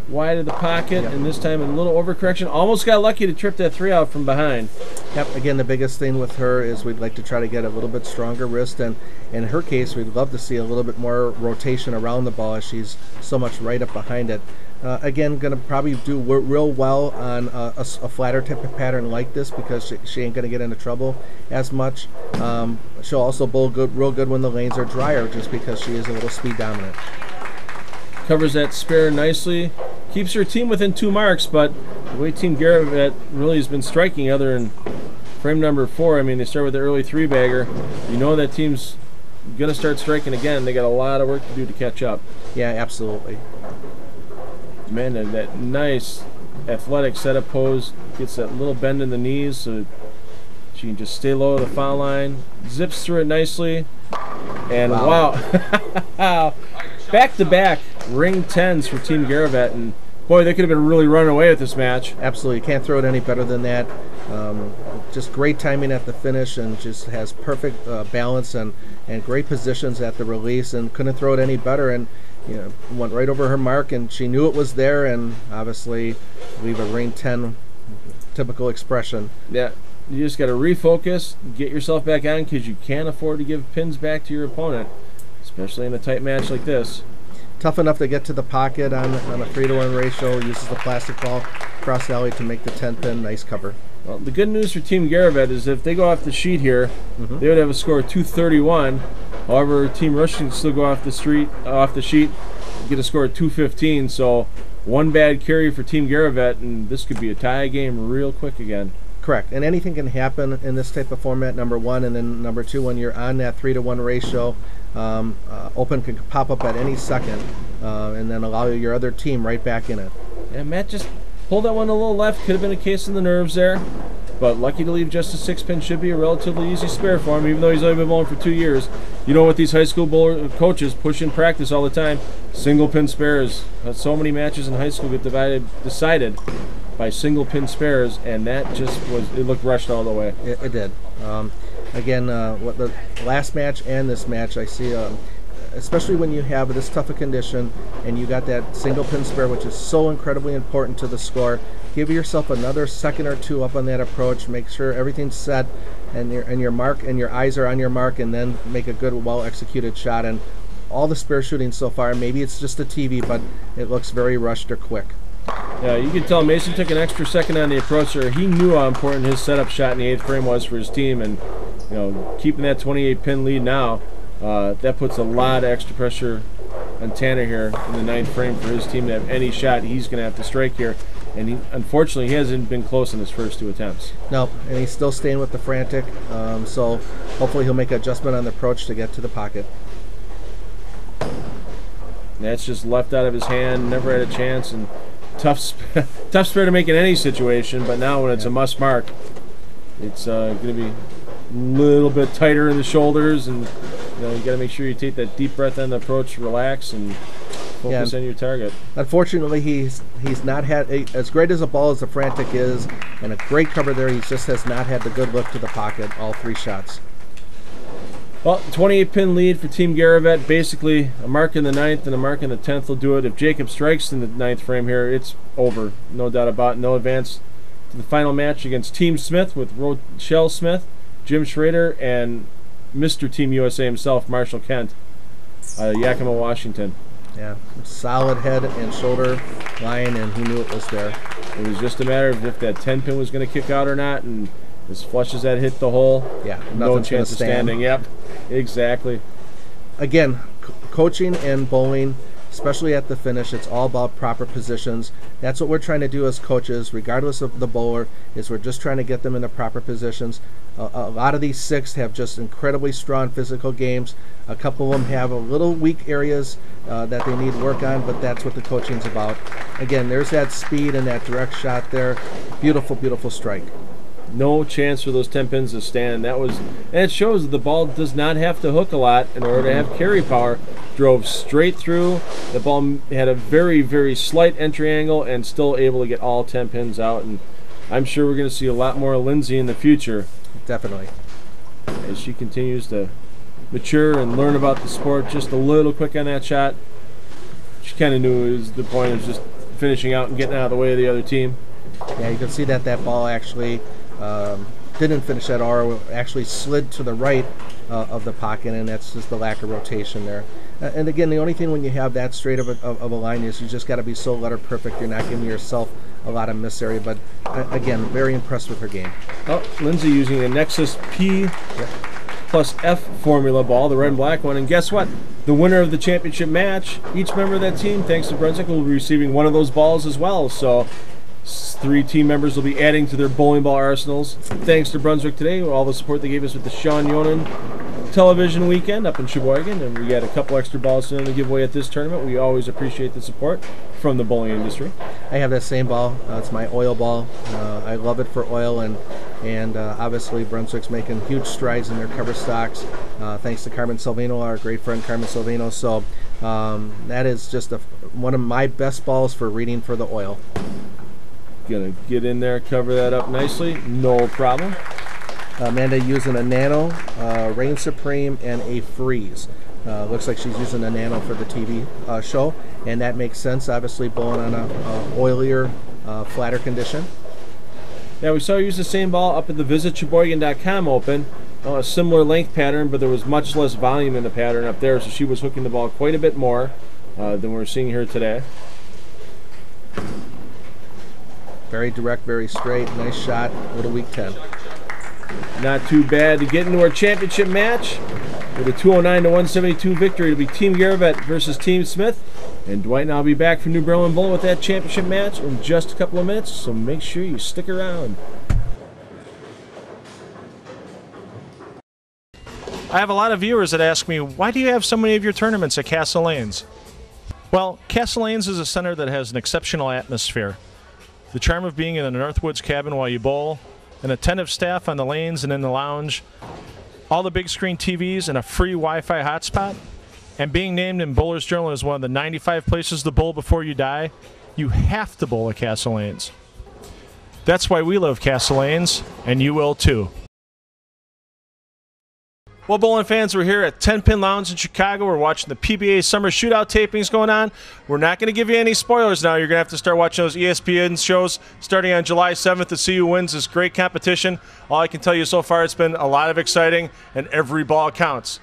wide of the pocket, and this time a little overcorrection. Almost got lucky to trip that 3 out from behind. Yep, again, the biggest thing with her is we'd like to try to get a little bit stronger wrist, and in her case, we'd love to see a little bit more rotation around the ball as she's so much right up behind it. Again, going to probably do real well on a flatter type of pattern like this, because she ain't going to get into trouble as much. She'll also bowl real good when the lanes are drier, just because she is a little speed dominant. Covers that spare nicely. Keeps her team within 2 marks, but the way Team Garavet really has been striking, other than frame number 4, I mean, they start with the early 3-bagger. You know that team's going to start striking again. They got a lot of work to do to catch up. Yeah, absolutely. Man, and that nice athletic setup pose gets that little bend in the knees so she can just stay low at the foul line. Zips through it nicely. And wow. Back-to-back ring 10s for Team Garavet, and boy, they could have been really running away with this match. Absolutely, can't throw it any better than that. Just great timing at the finish, and just has perfect balance and great positions at the release, and couldn't throw it any better, and went right over her mark, and she knew it was there, and obviously leave a ring 10 typical expression. Yeah, you just got to refocus, get yourself back on, because you can't afford to give pins back to your opponent, especially in a tight match like this. Tough enough to get to the pocket on a 3-to-1 ratio. Uses the plastic ball cross alley to make the 10-pin. Nice cover. Well, the good news for Team Garavet is if they go off the sheet here, they would have a score of 231. However, Team Rusch can still go off the sheet, get a score of 215. So one bad carry for Team Garavet, and this could be a tie game real quick again. Correct, and anything can happen in this type of format, number 1, and then number 2, when you're on that 3-to-1 ratio, open can pop up at any second, and then allow your other team right back in it. Yeah, Matt just pulled that one a little left. Could have been a case of the nerves there, but lucky to leave just a 6-pin. Should be a relatively easy spare for him, even though he's only been bowling for 2 years. You know what these high school bowler coaches push in practice all the time? Single-pin spares. So many matches in high school get decided by single-pin spares, and that just it looked rushed all the way. It did. Again, what the last match and this match, I see, especially when you have this tough a condition and you got that single-pin spare, which is so incredibly important to the score. Give yourself another second or 2 up on that approach. Make sure everything's set and your mark and your eyes are on your mark, and then make a good, well-executed shot. And all the spare shooting so far, maybe it's just the TV, but it looks very rushed or quick. Yeah, you can tell Mason took an extra second on the approach there. He knew how important his setup shot in the 8th frame was for his team, and keeping that 28-pin lead now, that puts a lot of extra pressure on Tanner here in the 9th frame for his team to have any shot he's going to have to strike here. And unfortunately, he hasn't been close in his first 2 attempts. No, and he's still staying with the frantic. So hopefully he'll make an adjustment on the approach to get to the pocket. That's just left out of his hand, never had a chance, and tough spare to make in any situation, but now when it's a must mark, it's going to be a little bit tighter in the shoulders, and you got to make sure you take that deep breath on the approach, relax, and focus on your target. Unfortunately, he's not had as great as a ball as the frantic is, and a great cover there. He just has not had the good look to the pocket all 3 shots. Well, 28-pin lead for Team Garavet. Basically, a mark in the 9th and a mark in the 10th will do it. If Jacob strikes in the 9th frame here, it's over. No doubt about it. No advance to the final match against Team Smith with Rochelle Smith, Jim Schroeder, and Mr. Team USA himself, Marshall Kent, Yakima, Washington. Yeah, solid head and shoulder line, and he knew it was there. It was just a matter of if that 10-pin was going to kick out or not, and as flush as that hit the hole, no chance of standing. Yep, exactly. Again, coaching and bowling, especially at the finish, it's all about proper positions. That's what we're trying to do as coaches, regardless of the bowler, is we're just trying to get them in the proper positions. A lot of these 6 have just incredibly strong physical games. A couple of them have a little weak areas that they need work on, but that's what the coaching's about. Again, there's that speed and that direct shot there. Beautiful, beautiful strike. No chance for those 10 pins to stand. And it shows that the ball does not have to hook a lot in order to have carry power. Drove straight through. The ball had a very, very slight entry angle and still able to get all 10 pins out. And I'm sure we're going to see a lot more Lindsay in the future. Definitely. As she continues to mature and learn about the sport just a little quick on that shot. She kind of knew the point of just finishing out and getting out of the way of the other team. Yeah, you can see that ball actually didn't finish that R, actually slid to the right of the pocket, and that's just the lack of rotation there. And again, the only thing when you have that straight of a line is you just got to be so letter perfect. You're not giving yourself a lot of miss area. But again, very impressed with her game. Oh, Lindsay using a Nexus P plus F formula ball, the red and black one. And guess what? The winner of the championship match, each member of that team, thanks to Brunswick, will be receiving one of those balls as well. So 3 team members will be adding to their bowling ball arsenals. Thanks to Brunswick today, all the support they gave us with the Sean Yonan television weekend up in Sheboygan, and we got a couple extra balls to give away at this tournament. We always appreciate the support from the bowling industry. I have that same ball. It's my oil ball. I love it for oil, and obviously Brunswick's making huge strides in their cover stocks. Thanks to Carmen Salvino, our great friend Carmen Salvino. So that is just one of my best balls for reading for the oil. Gonna get in there, cover that up nicely, no problem. Amanda using a Nano, Reign Supreme, and a Freeze. Looks like she's using a Nano for the TV show, and that makes sense, obviously bowling on a oilier, flatter condition. Yeah, we saw her use the same ball up at the VisitSheboygan.com Open. A similar length pattern, but there was much less volume in the pattern up there, so she was hooking the ball quite a bit more than we're seeing here today. Very direct, very straight, nice shot, little weak 10. Not too bad to get into our championship match with a 209-172 victory. It'll be Team Garavet versus Team Smith. And Dwight and I will be back from New Berlin Bowl with that championship match in just a couple of minutes, so make sure you stick around. I have a lot of viewers that ask me, why do you have so many of your tournaments at Castle Lanes? Well, Castle Lanes is a center that has an exceptional atmosphere. The charm of being in the Northwoods cabin while you bowl, an attentive staff on the lanes and in the lounge, all the big screen TVs and a free Wi-Fi hotspot, and being named in Bowler's Journal as one of the 95 places to bowl before you die, you have to bowl at Castle Lanes. That's why we love Castle Lanes, and you will too. Well, bowling fans, we're here at 10 Pin Lounge in Chicago. We're watching the PBA Summer Shootout tapings going on. We're not going to give you any spoilers now. You're going to have to start watching those ESPN shows starting on July 7th to see who wins this great competition. All I can tell you so far, it's been a lot of exciting, and every ball counts.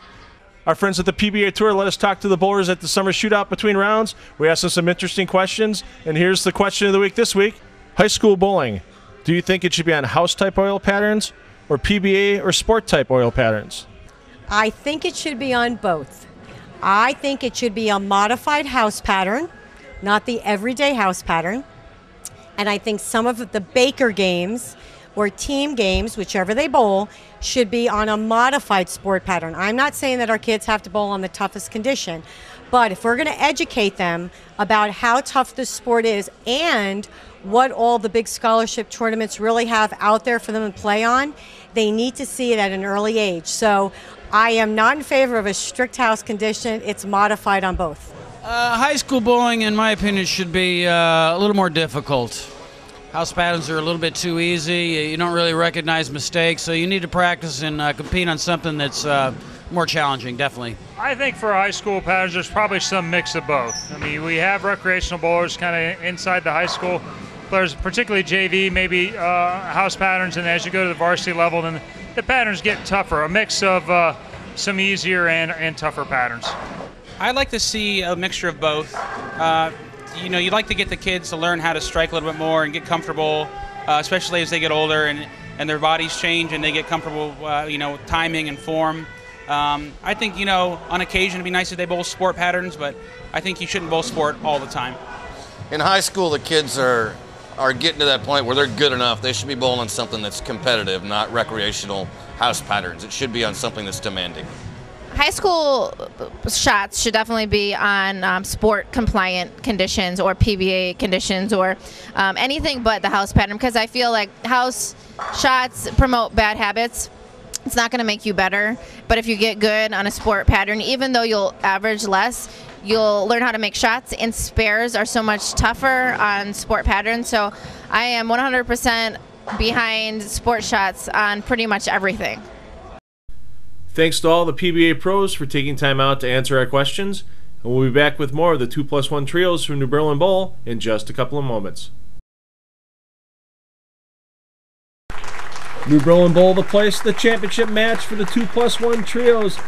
Our friends at the PBA Tour let us talk to the bowlers at the Summer Shootout between rounds. We asked them some interesting questions, and here's the question of the week this week. High school bowling. Do you think it should be on house-type oil patterns or PBA or sport-type oil patterns? I think it should be on both. I think it should be a modified house pattern, not the everyday house pattern. And I think some of the Baker games or team games, whichever they bowl, should be on a modified sport pattern. I'm not saying that our kids have to bowl on the toughest condition, but if we're going to educate them about how tough this sport is and what all the big scholarship tournaments really have out there for them to play on, they need to see it at an early age. So I am not in favor of a strict house condition. It's modified on both. High school bowling, in my opinion, should be a little more difficult. House patterns are a little bit too easy. You don't really recognize mistakes, so you need to practice and compete on something that's more challenging, definitely. I think for high school patterns, there's probably some mix of both. I mean, we have recreational bowlers kind of inside the high school players, particularly JV, maybe house patterns, and as you go to the varsity level, then the patterns get tougher, a mix of some easier and tougher patterns. I'd like to see a mixture of both. You'd like to get the kids to learn how to strike a little bit more and get comfortable, especially as they get older and their bodies change and they get comfortable, with timing and form. I think, on occasion it'd be nice if they bowl sport patterns, but I think you shouldn't bowl sport all the time. In high school, the kids are getting to that point where they're good enough. They should be bowling something that's competitive, not recreational house patterns. It should be on something that's demanding. High school shots should definitely be on sport compliant conditions or PBA conditions or anything but the house pattern, because I feel like house shots promote bad habits. It's not going to make you better, but if you get good on a sport pattern, even though you'll average less, you'll learn how to make shots, and spares are so much tougher on sport patterns. So I am 100% behind sport shots on pretty much everything. Thanks to all the PBA pros for taking time out to answer our questions, and we'll be back with more of the 2+1 trios from New Berlin Bowl in just a couple of moments. New Berlin Bowl, the place, the championship match for the 2+1 trios.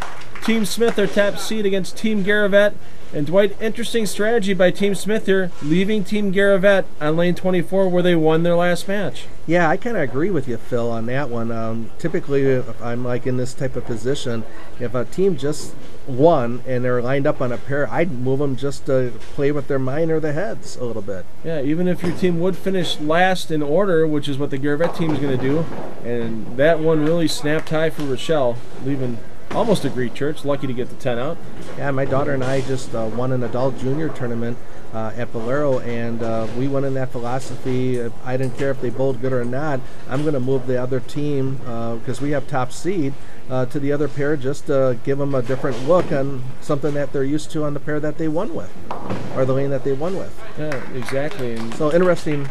Team Smith, our top seed, against Team Garavet. And Dwight, interesting strategy by Team Smith here, leaving Team Garavet on lane 24 where they won their last match. Yeah, I kind of agree with you, Phil, on that one. Typically, if I'm like in this type of position, if a team just won and they're lined up on a pair, I'd move them just to play with their mind or their heads a little bit. Yeah, even if your team would finish last in order, which is what the Garavet team is going to do, and that one really snapped high for Rochelle, leaving almost a Greek church, lucky to get the 10 out. Yeah, my daughter and I just won an adult junior tournament at Bolero, and we went in that philosophy. I didn't care if they bowled good or not. I'm going to move the other team, because we have top seed, to the other pair just to give them a different look on something that they're used to on the pair that they won with, or the lane that they won with. Yeah, exactly. And so interesting.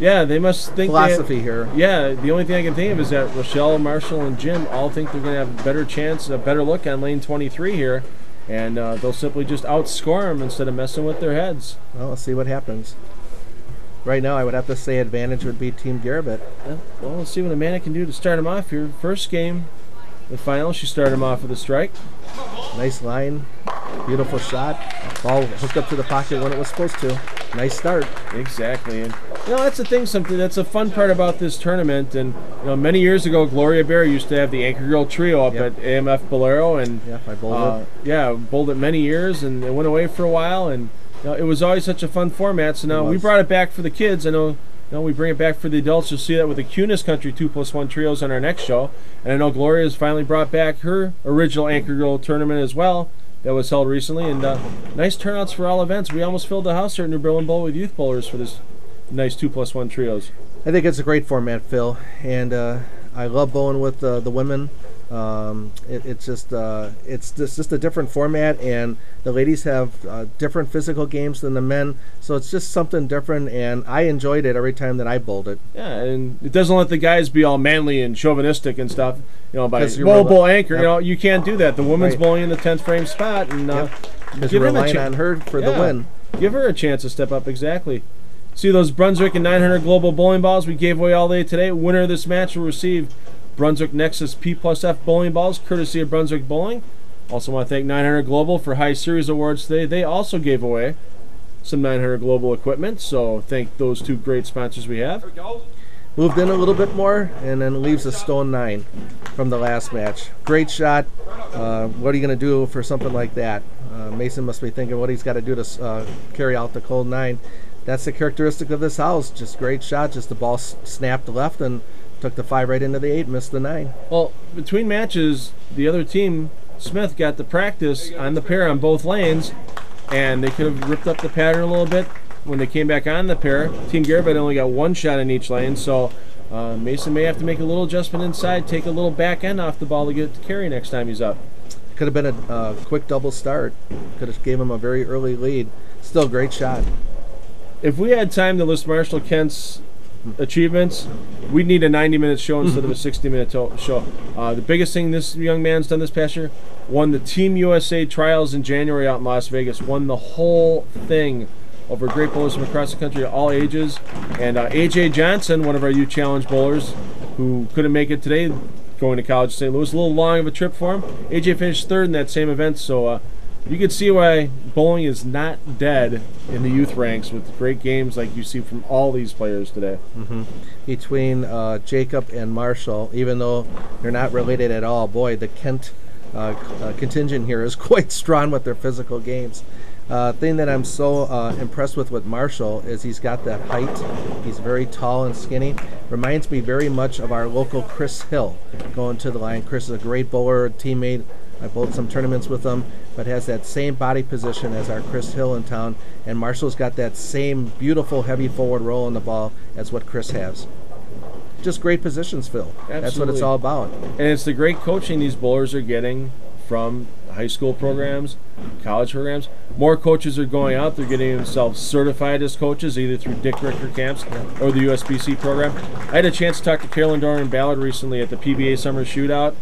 Yeah, they must think philosophy here. Yeah, the only thing I can think of is that Rochelle, Marshall, and Jim all think they're going to have a better chance, a better look on lane 23 here, and they'll simply just outscore them instead of messing with their heads. Well, let's see what happens. Right now, I would have to say advantage would be Team Garavet. Yeah, well, let's see what Amanda can do to start them off here. First game, the final, she started them off with a strike. Nice line, beautiful shot. Ball hooked up to the pocket when it was supposed to. Nice start. Exactly, and that's the thing. Something that's a fun part about this tournament. And many years ago, Gloria Bear used to have the Anchor Girl Trio up at AMF Bolero, and I bowled it. Yeah, bowled it many years, and it went away for a while, and it was always such a fun format. So now we brought it back for the kids. I know. We bring it back for the adults. You'll see that with the Cunis Country 2+1 trios on our next show. And I know Gloria has finally brought back her original Anchor Girl tournament as well that was held recently. And nice turnouts for all events. We almost filled the house here at New Berlin Bowl with youth bowlers for this nice 2+1 trios. I think it's a great format, Phil. And I love bowling with the women. It's just a different format, and the ladies have different physical games than the men, so it's just something different, and I enjoyed it every time that I bowled it. Yeah, and it doesn't let the guys be all manly and chauvinistic and stuff, by bowl anchor. Yep. You can't do that. The woman's bowling in the 10th frame spot, and because you're relying on her for the win. Give her a chance to step up. Exactly. See those Brunswick and 900 Global bowling balls we gave away all day today? Winner of this match will receive Brunswick Nexus P+F bowling balls, courtesy of Brunswick Bowling. Also want to thank 900 Global for High Series Awards today. They also gave away some 900 Global equipment, so thank those two great sponsors we have. There we go. Moved in a little bit more, and then leaves a stone 9 from the last match. Great shot. What are you going to do for something like that? Mason must be thinking what he's got to do to carry out the cold 9. that's the characteristic of this house. Just great shot. Just the ball snapped left and took the 5 right into the 8, missed the 9. Well, between matches, the other team, Smith, got the practice on the pair on both lanes, and they could have ripped up the pattern a little bit when they came back on the pair. Team Garavet only got 1 shot in each lane, so Mason may have to make a little adjustment inside, take a little back end off the ball to get to carry next time he's up. Could have been a quick double start. Could have gave him a very early lead. Still a great shot. If we had time to list Marshall Kent's achievements, we'd need a 90-minute show instead of a 60-minute show. The biggest thing this young man's done this past year, won the Team USA trials in January out in Las Vegas, won the whole thing over great bowlers from across the country, all ages. And A.J. Johnson, one of our youth challenge bowlers, who couldn't make it today, going to college in St. Louis, a little long of a trip for him. A.J. finished 3rd in that same event, so you can see why bowling is not dead in the youth ranks with great games like you see from all these players today. Between Jacob and Marshall, even though they're not related at all, boy, the Kent contingent here is quite strong with their physical games. Thing that I'm so impressed with Marshall is he's got that height. He's very tall and skinny. Reminds me very much of our local Chris Hill going to the line. Chris is a great bowler, teammate. I bowled some tournaments with him, but has that same body position as our Chris Hill in town. And Marshall's got that same beautiful heavy forward roll on the ball as what Chris has. Just great positions, Phil. Absolutely. That's what it's all about. And it's the great coaching these bowlers are getting from high school programs, college programs. More coaches are going out. They're getting themselves certified as coaches, either through Dick Ricker camps or the USBC program. I had a chance to talk to Carolyn Doran Ballard recently at the PBA Summer Shootout.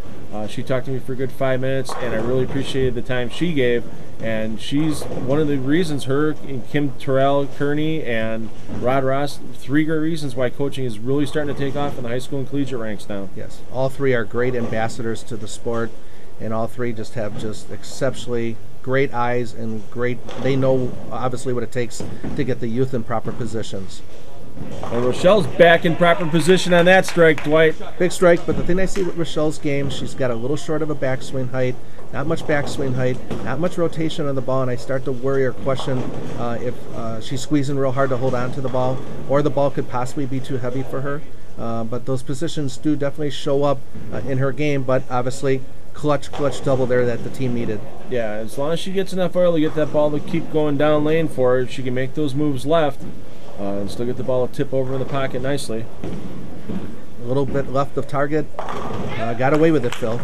She talked to me for a good 5 minutes, and I really appreciated the time she gave. And she's one of the reasons, her and Kim Terrell, Cherney, and Rod Ross, 3 great reasons why coaching is really starting to take off in the high school and collegiate ranks now. Yes, all 3 are great ambassadors to the sport, and all 3 just have just exceptionally great eyes and they know obviously what it takes to get the youth in proper positions. And Rochelle's back in proper position on that strike, Dwight. Big strike, but the thing I see with Rochelle's game, she's got a little short of a backswing height, not much backswing height, not much rotation on the ball, and I start to worry or question if she's squeezing real hard to hold on to the ball, or the ball could possibly be too heavy for her. But those positions do definitely show up in her game, but obviously clutch double there that the team needed. Yeah, as long as she gets enough oil to get that ball to keep going down lane for her, she can make those moves left. And still get the ball to tip over in the pocket nicely. A little bit left of target. Got away with it, Phil.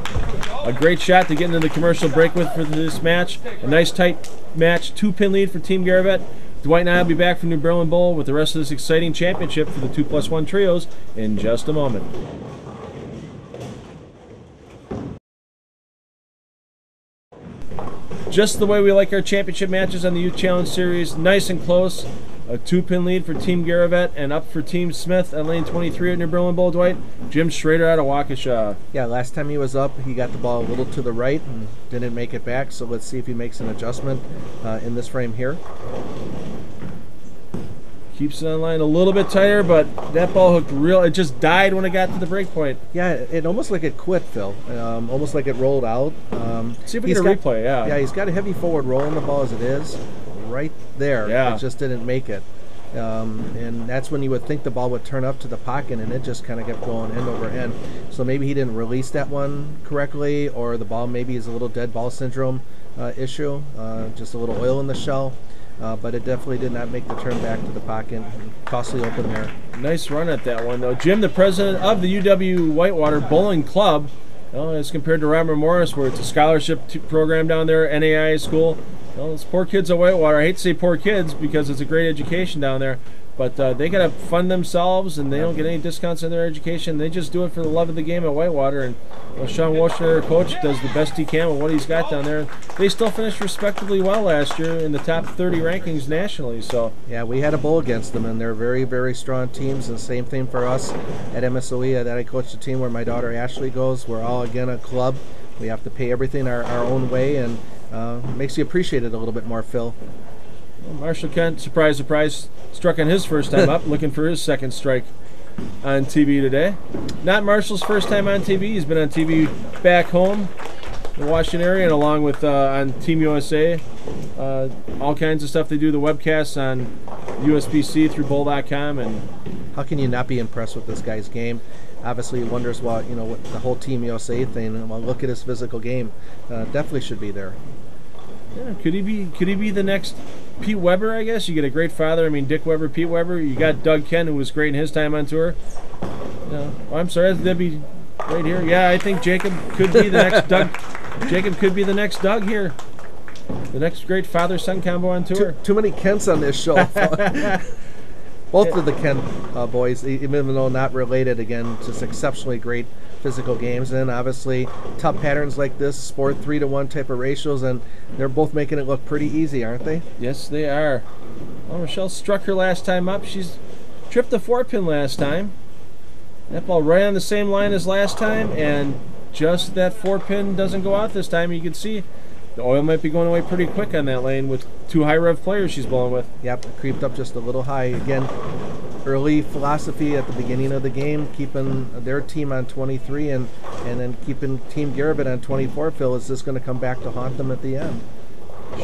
A great shot to get into the commercial break with for this match. A nice tight match, 2-pin lead for Team Garavet. Dwight and I will be back from New Berlin Bowl with the rest of this exciting championship for the 2+1 trios in just a moment. Just the way we like our championship matches on the Youth Challenge Series, nice and close. A 2-pin lead for Team Garavet, and up for Team Smith at lane 23 at New Berlin Bowl, Dwight. Jim Schroeder out of Waukesha. Yeah, last time he was up, he got the ball a little to the right and didn't make it back, so let's see if he makes an adjustment in this frame here. Keeps it on line a little bit tighter, but that ball hooked real. It just died when it got to the break point. Yeah, it almost like it quit, Phil. Almost like it rolled out. See if we get a replay, yeah. Yeah, he's got a heavy forward roll in the ball as it is. Right there. Yeah. It just didn't make it. And that's when you would think the ball would turn up to the pocket, and it just kind of kept going end over end. So maybe he didn't release that one correctly, or the ball maybe is a little dead ball syndrome issue, just a little oil in the shell. But it definitely did not make the turn back to the pocket. Costly open there. Nice run at that one, though. Jim, the president of the UW Whitewater Bowling Club, as compared to Robert Morris, where it's a scholarship program down there, NAIA school. Well, it's poor kids at Whitewater. I hate to say poor kids because it's a great education down there, but they got to fund themselves, and they don't get any discounts in their education. They just do it for the love of the game at Whitewater, and Sean Walsh, their coach, does the best he can with what he's got down there. They still finished respectably well last year in the top 30 rankings nationally. So yeah, we had a bowl against them, and they're very, very strong teams. And same thing for us at MSOE. That I coached a team where my daughter Ashley goes. We're all again a club. We have to pay everything our own way, and makes you appreciate it a little bit more, Phil. Well, Marshall Kent, surprise, surprise, struck on his first time up, looking for his second strike on TV today. Not Marshall's first time on TV. He's been on TV back home in the Washington area, and along with on Team USA, all kinds of stuff. They do the webcasts on USBC through bowl.com. And how can you not be impressed with this guy's game? Obviously, he wonders what what the whole Team USA thing. Well, look at his physical game. Definitely should be there. Yeah, could he be the next Pete Weber? I guess you get a great father. I mean, Dick Weber, Pete Weber. You got Doug Ken, who was great in his time on tour. Oh, I'm sorry, that'd be right here. Yeah, I think Jacob could be the next Doug. Jacob could be the next Doug here. The next great father-son combo on tour. Too many Kents on this show. Both of the Kent boys, even though not related, again, just exceptionally great physical games. And obviously, tough patterns like this, sport 3-to-1 type of ratios, and they're both making it look pretty easy, aren't they? Yes, they are. Well, Rochelle struck her last time up. She's tripped the 4-pin last time. That ball right on the same line as last time, and just that 4-pin doesn't go out this time. You can see the oil might be going away pretty quick on that lane with 2 high rev players she's bowling with. Yep, creeped up just a little high. Again, early philosophy at the beginning of the game, keeping their team on 23 and then keeping Team Garavet on 24. Phil, is this going to come back to haunt them at the end?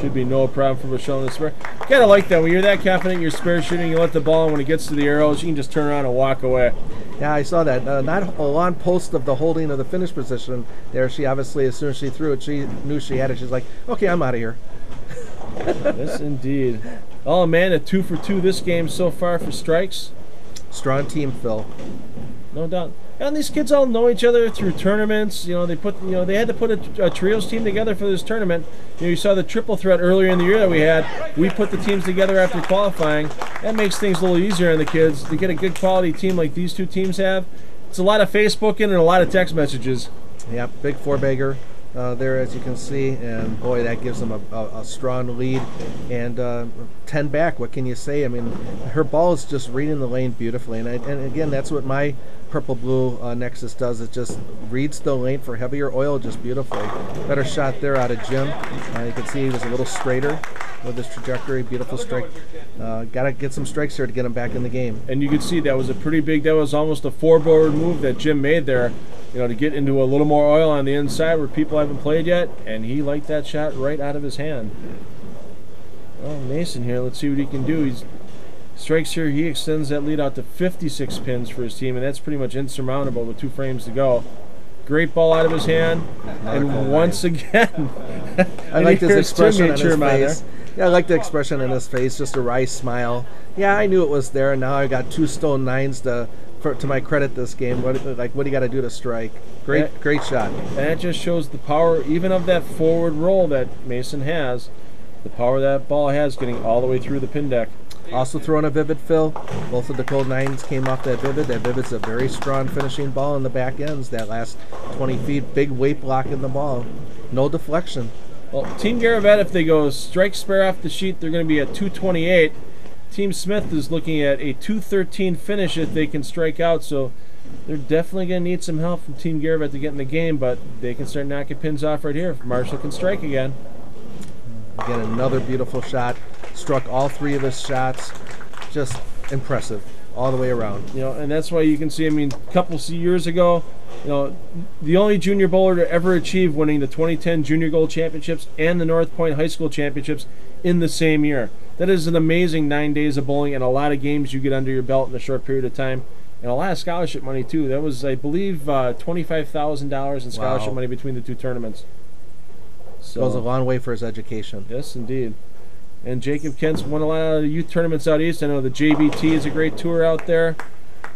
Should be no problem for Rochelle in the spare. Kind of like that. When you're that confident in your spare shooting, you let the ball, and when it gets to the arrows, you can just turn around and walk away. Yeah, I saw that. Not on post of the holding of the finish position there. She obviously, as soon as she threw it, she knew she had it. She's like, okay, I'm out of here. Yes, indeed. Oh, man, a 2 for 2 this game so far for strikes. Strong team, Phil. No doubt. And these kids all know each other through tournaments. They had to put a trios team together for this tournament. You saw the triple threat earlier in the year that we had. We put the teams together after qualifying. That makes things a little easier on the kids to get a good quality team like these two teams have. It's a lot of Facebooking and a lot of text messages. Yeah, big 4-bagger there, as you can see, and boy, that gives them a strong lead. And 10 back, what can you say? I mean, her ball is just reading the lane beautifully, and again, that's what my purple-blue Nexus does. It just reads the lane for heavier oil just beautifully. Better shot there out of Jim. You can see he was a little straighter with his trajectory. Beautiful strike. Got to get some strikes here to get him back in the game. And you can see that was that was almost a 4-board move that Jim made there, to get into a little more oil on the inside where people haven't played yet, and he liked that shot right out of his hand. Well, Mason here, let's see what he can do. He's strikes here. He extends that lead out to 56 pins for his team, and that's pretty much insurmountable with 2 frames to go. Great ball out of his hand, and once again, I like his expression on his face. Yeah, I like the expression on his face, just a wry smile. Yeah, I knew it was there, and now I got 2 stone 9s to my credit this game. What do you got to do to strike? Great shot. And that just shows the power, even of that forward roll that Mason has. The power that ball has getting all the way through the pin deck. Also throwing a Vivid, Phil. Both of the cold 9s came off that Vivid. That Vivid's a very strong finishing ball in the back ends. That last 20 feet, big weight block in the ball. No deflection. Well, Team Garavet, if they go strike spare off the sheet, they're going to be at 228. Team Smith is looking at a 213 finish if they can strike out, so they're definitely going to need some help from Team Garavet to get in the game, but they can start knocking pins off right here if Marshall can strike again. Again, another beautiful shot. Struck all 3 of his shots. Just impressive all the way around. And that's why you can see, a couple years ago, the only junior bowler to ever achieve winning the 2010 Junior Gold Championships and the North Point High School Championships in the same year. That is an amazing 9 days of bowling and a lot of games you get under your belt in a short period of time. And a lot of scholarship money, too. That was, I believe, $25,000 in scholarship money between the 2 tournaments. So, goes a long way for his education. Yes, indeed. And Jacob Kent's won a lot of youth tournaments out east. I know the JBT is a great tour out there.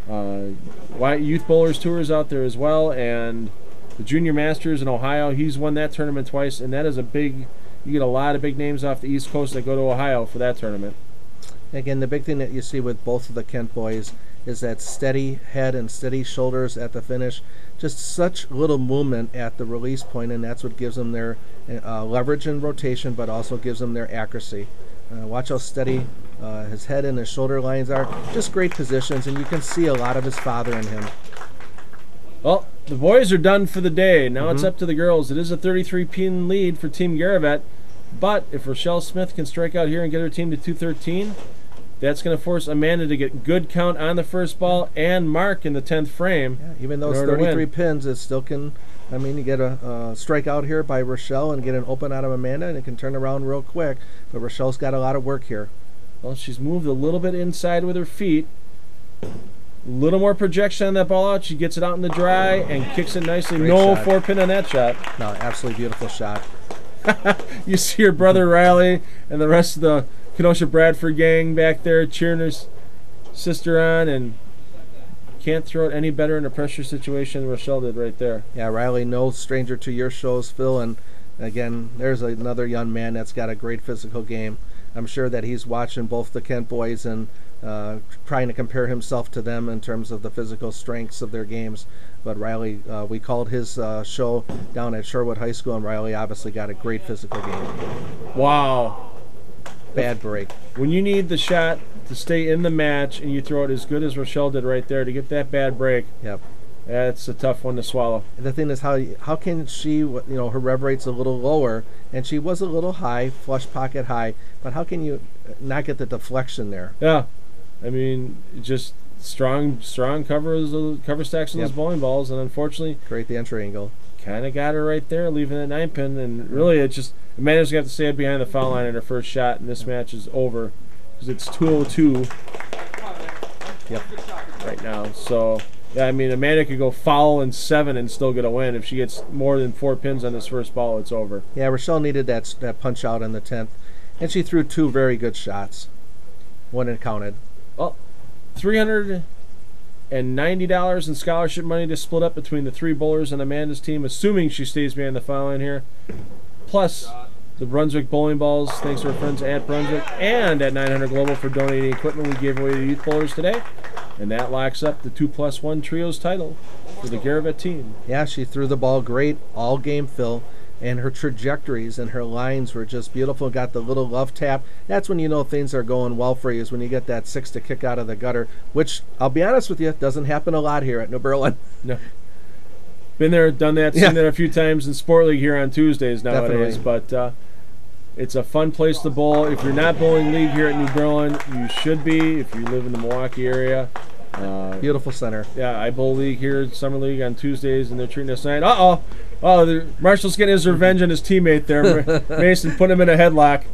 Youth Bowlers Tour is out there as well. And the Junior Masters in Ohio, he's won that tournament twice. And that is you get a lot of big names off the East Coast that go to Ohio for that tournament. Again, the big thing that you see with both of the Kent boys is that steady head and steady shoulders at the finish. Just such little movement at the release point, and that's what gives them their leverage and rotation, but also gives them their accuracy. Watch how steady his head and his shoulder lines are. Just great positions, and you can see a lot of his father in him. Well, the boys are done for the day. Now it's up to the girls. It is a 33-pin lead for Team Garavet, but if Rochelle Smith can strike out here and get her team to 213, that's going to force Amanda to get good count on the first ball and Mark in the 10th frame. Yeah, even though it's 33 pins, it still can. You get a strikeout here by Rochelle and get an open out of Amanda, and it can turn around real quick. But Rochelle's got a lot of work here. Well, she's moved a little bit inside with her feet. A little more projection on that ball out. She gets it out in the dry and kicks it nicely. Great no shot. 4-pin on that shot. No, absolutely beautiful shot. You see her brother Riley and the rest of the Kenosha Bradford gang back there cheering her sister on, and can't throw it any better in a pressure situation than Rochelle did right there. Yeah, Riley, no stranger to your shows, Phil. And again, there's another young man that's got a great physical game. I'm sure that he's watching both the Kent boys and trying to compare himself to them in terms of the physical strengths of their games. But Riley, we called his show down at Sherwood High School, and Riley obviously got a great physical game. Wow. Bad break. When you need the shot to stay in the match and you throw it as good as Rochelle did right there to get that bad break, Yep. that's a tough one to swallow. The thing is, how can she, her rev rate's a little lower, and she was a little high, flush pocket high, but how can you not get the deflection there? Yeah. I mean, just strong cover stacks of those bowling balls, and unfortunately, Create the entry angle. kind of got her right there, leaving that 9-pin, and really it just, Amanda's going to have to stay behind the foul line in her first shot, and this match is over because it's 2:02 right now. So, yeah, I mean, Amanda could go foul in 7 and still get a win. If she gets more than 4 pins on this first ball, it's over. Yeah, Rochelle needed that punch out in the 10th, and she threw 2 very good shots. One it counted. Well, $390 in scholarship money to split up between the 3 bowlers on Amanda's team, assuming she stays behind the foul line here. Plus the Brunswick bowling balls, thanks to our friends at Brunswick and at 900 Global for donating equipment we gave away to youth bowlers today. And that locks up the 2+1 trios title for the Garavet team. Yeah, she threw the ball great all game, Phil, and her trajectories and her lines were just beautiful. Got the little love tap. That's when you know things are going well for you, is when you get that 6 to kick out of the gutter, which, I'll be honest with you, doesn't happen a lot here at New Berlin. No. Been there, done that, seen that a few times in Sport League here on Tuesdays nowadays. Definitely. But it's a fun place to bowl. If you're not bowling league here at New Berlin, you should be if you live in the Milwaukee area. Beautiful center. Yeah, I bowl league here, summer league on Tuesdays, and they're treating us nice. Marshall's getting his revenge on his teammate there. Mason put him in a headlock.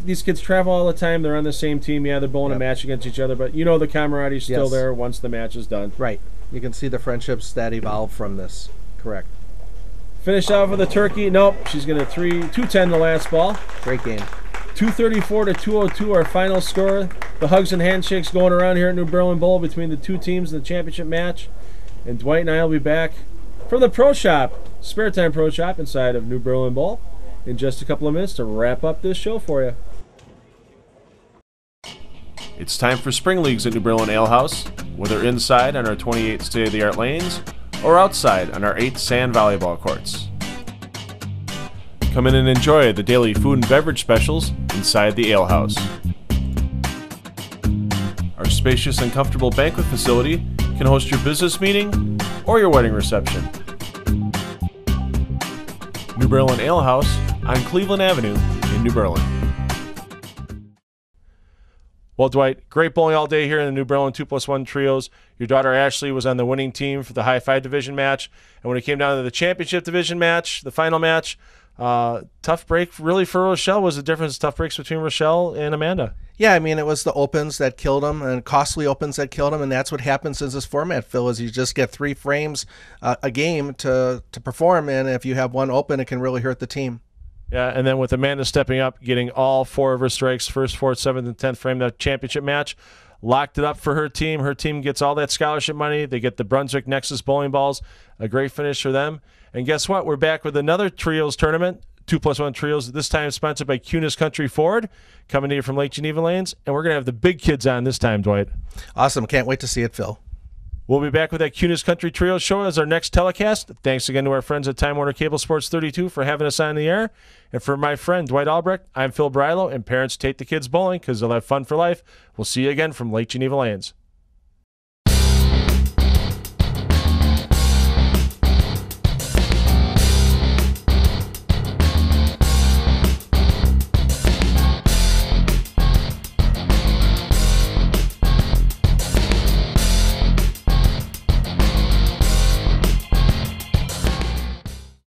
These kids travel all the time. They're on the same team. Yeah, they're bowling a match against each other, but the camaradere's still there once the match is done. Right. You can see the friendships that evolve from this. Correct. Finish off with a turkey. Nope, she's going to 210 the last ball. Great game. 234 to 202 our final score. The hugs and handshakes going around here at New Berlin Bowl between the two teams in the championship match. And Dwight and I will be back from the Pro Shop, Spare Time Pro Shop inside of New Berlin Bowl in just a couple of minutes to wrap up this show for you. It's time for spring leagues at New Berlin Ale House, whether inside on our 28 state-of-the-art lanes or outside on our 8 sand volleyball courts. Come in and enjoy the daily food and beverage specials inside the Ale House. Our spacious and comfortable banquet facility can host your business meeting or your wedding reception. New Berlin Ale House on Cleveland Avenue in New Berlin. Well, Dwight, great bowling all day here in the New Berlin 2+1 trios. Your daughter Ashley was on the winning team for the High 5 division match. And when it came down to the championship division match, the final match, tough break really for Rochelle. Was the difference tough breaks between Rochelle and Amanda? Yeah, I mean, it was the opens that killed them and costly opens that killed them, and that's what happens in this format, Phil, is you just get 3 frames a game to perform, and if you have one open, it can really hurt the team. Yeah, and then with Amanda stepping up, getting all 4 of her strikes, first, 4th, 7th, and 10th frame, that championship match, locked it up for her team. Her team gets all that scholarship money. They get the Brunswick Nexus bowling balls, a great finish for them. And guess what? We're back with another trios tournament, 2+1 trios, this time sponsored by Kunis Country Ford, coming to you from Lake Geneva Lanes. And we're going to have the big kids on this time, Dwight. Awesome. Can't wait to see it, Phil. We'll be back with that Kunis Country Trio show as our next telecast. Thanks again to our friends at Time Warner Cable Sports 32 for having us on the air. And for my friend Dwight Albrecht, I'm Phil Brylo, and parents take the kids bowling because they'll have fun for life. We'll see you again from Lake Geneva Lanes.